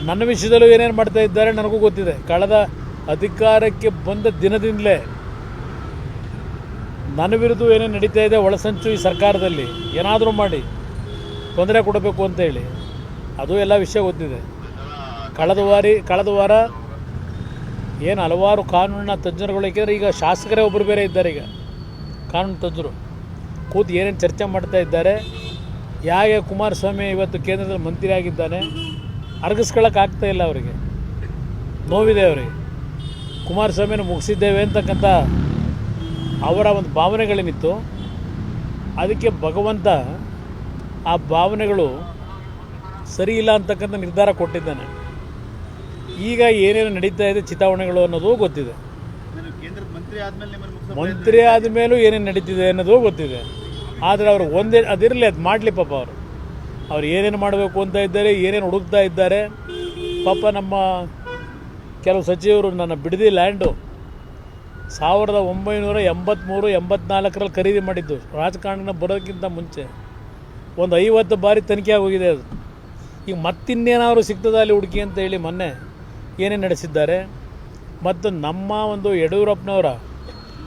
ನನ್ನ ವಿಷಯದಲ್ಲೂ ಏನೇನು ಮಾಡ್ತಾ ಇದ್ದಾರೆ ನನಗೂ ಗೊತ್ತಿದೆ. ಕಳೆದ ಅಧಿಕಾರಕ್ಕೆ ಬಂದ ದಿನದಿಂದಲೇ ನನ್ನ ವಿರುದ್ಧ ಏನೇನು ನಡೀತಾ ಇದೆ ಒಳಸಂಚು ಈ ಸರ್ಕಾರದಲ್ಲಿ ಏನಾದರೂ ಮಾಡಿ ತೊಂದರೆ ಕೊಡಬೇಕು ಅಂತೇಳಿ ಅದು ಎಲ್ಲ ವಿಷಯ ಗೊತ್ತಿದೆ. ಕಳೆದ ವಾರ ಏನು ಹಲವಾರು ಕಾನೂನಿನ ತಜ್ಞರುಗಳು, ಏಕೆಂದರೆ ಈಗ ಶಾಸಕರೇ ಒಬ್ಬರು ಬೇರೆ ಇದ್ದಾರೆ, ಈಗ ಕಾನೂನು ತಜ್ಞರು ಕೂತು ಏನೇನು ಚರ್ಚೆ ಮಾಡ್ತಾ ಇದ್ದಾರೆ. ಹೇಗೆ ಕುಮಾರಸ್ವಾಮಿ ಇವತ್ತು ಕೇಂದ್ರದಲ್ಲಿ ಮಂತ್ರಿ ಆಗಿದ್ದಾನೆ, ಅರಗಿಸ್ಕೊಳ್ಳೋಕ್ಕಾಗ್ತಾ ಇಲ್ಲ ಅವರಿಗೆ, ನೋವಿದೆ ಅವರಿಗೆ. ಕುಮಾರಸ್ವಾಮಿನ ಮುಗಿಸಿದ್ದೇವೆ ಅಂತಕ್ಕಂಥ ಅವರ ಒಂದು ಭಾವನೆಗಳೇನಿತ್ತು, ಅದಕ್ಕೆ ಭಗವಂತ ಆ ಭಾವನೆಗಳು ಸರಿ ಇಲ್ಲ ಅಂತಕ್ಕಂಥ ನಿರ್ಧಾರ ಕೊಟ್ಟಿದ್ದಾನೆ. ಈಗ ಏನೇನು ನಡೀತಾ ಇದೆ ಚಿತಾವಣೆಗಳು ಅನ್ನೋದು ಗೊತ್ತಿದೆ, ಮಂತ್ರಿ ಆದಮೇಲೂ ಏನೇನು ನಡೀತಿದೆ ಅನ್ನೋದು ಗೊತ್ತಿದೆ. ಆದರೆ ಅವರು ಒಂದೇ ಅದಿರಲಿ, ಅದು ಮಾಡಲಿ ಪಾಪ. ಅವ್ರು ಏನೇನು ಮಾಡಬೇಕು ಅಂತ ಇದ್ದಾರೆ, ಏನೇನು ಹುಡುಕ್ತಾ ಇದ್ದಾರೆ ಪಾಪ. ನಮ್ಮ ಕೆಲವು ಸಚಿವರು ನನ್ನ ಬಿಡದಿ ಲ್ಯಾಂಡು 1983-84 ಖರೀದಿ ಮಾಡಿದ್ದು, ರಾಜಕಾರಣ ಬರೋದಕ್ಕಿಂತ ಮುಂಚೆ ಒಂದು 50 ಬಾರಿ ತನಿಖೆ ಆಗೋಗಿದೆ ಅದು. ಈಗ ಮತ್ತಿನ್ನೇನಾದ್ರು ಸಿಗ್ತದೆ ಅಲ್ಲಿ ಹುಡುಕಿ ಅಂತ ಹೇಳಿ ಮೊನ್ನೆ ಏನೇನು ನಡೆಸಿದ್ದಾರೆ. ಮತ್ತು ನಮ್ಮ ಒಂದು ಯಡಿಯೂರಪ್ಪನವರ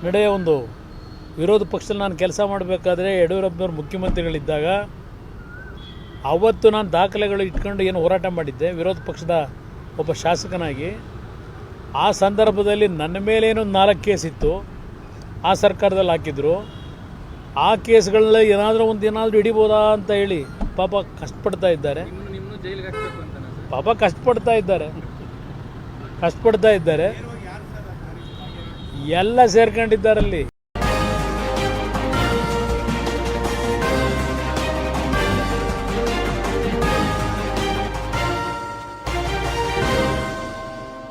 ನಡೆಯ ಒಂದು ವಿರೋಧ ಪಕ್ಷದಲ್ಲಿ ನಾನು ಕೆಲಸ ಮಾಡಬೇಕಾದ್ರೆ ಯಡಿಯೂರಪ್ಪನವ್ರು ಮುಖ್ಯಮಂತ್ರಿಗಳಿದ್ದಾಗ ಅವತ್ತು ನಾನು ದಾಖಲೆಗಳು ಇಟ್ಕೊಂಡು ಏನು ಹೋರಾಟ ಮಾಡಿದ್ದೆ ವಿರೋಧ ಪಕ್ಷದ ಒಬ್ಬ ಶಾಸಕನಾಗಿ. ಆ ಸಂದರ್ಭದಲ್ಲಿ ನನ್ನ ಮೇಲೇನೋ 4 ಕೇಸ್ ಇತ್ತು, ಆ ಸರ್ಕಾರದಲ್ಲಿ ಹಾಕಿದ್ರು. ಆ ಕೇಸ್ಗಳಲ್ಲಿ ಏನಾದರೂ ಹಿಡಿಬೋದಾ ಅಂತ ಹೇಳಿ ಪಾಪ ಕಷ್ಟಪಡ್ತಾ ಇದ್ದಾರೆ. ಪಾಪ ಕಷ್ಟಪಡ್ತಾ ಇದ್ದಾರೆ, ಎಲ್ಲ ಸೇರ್ಕೊಂಡಿದ್ದಾರಲ್ಲಿ.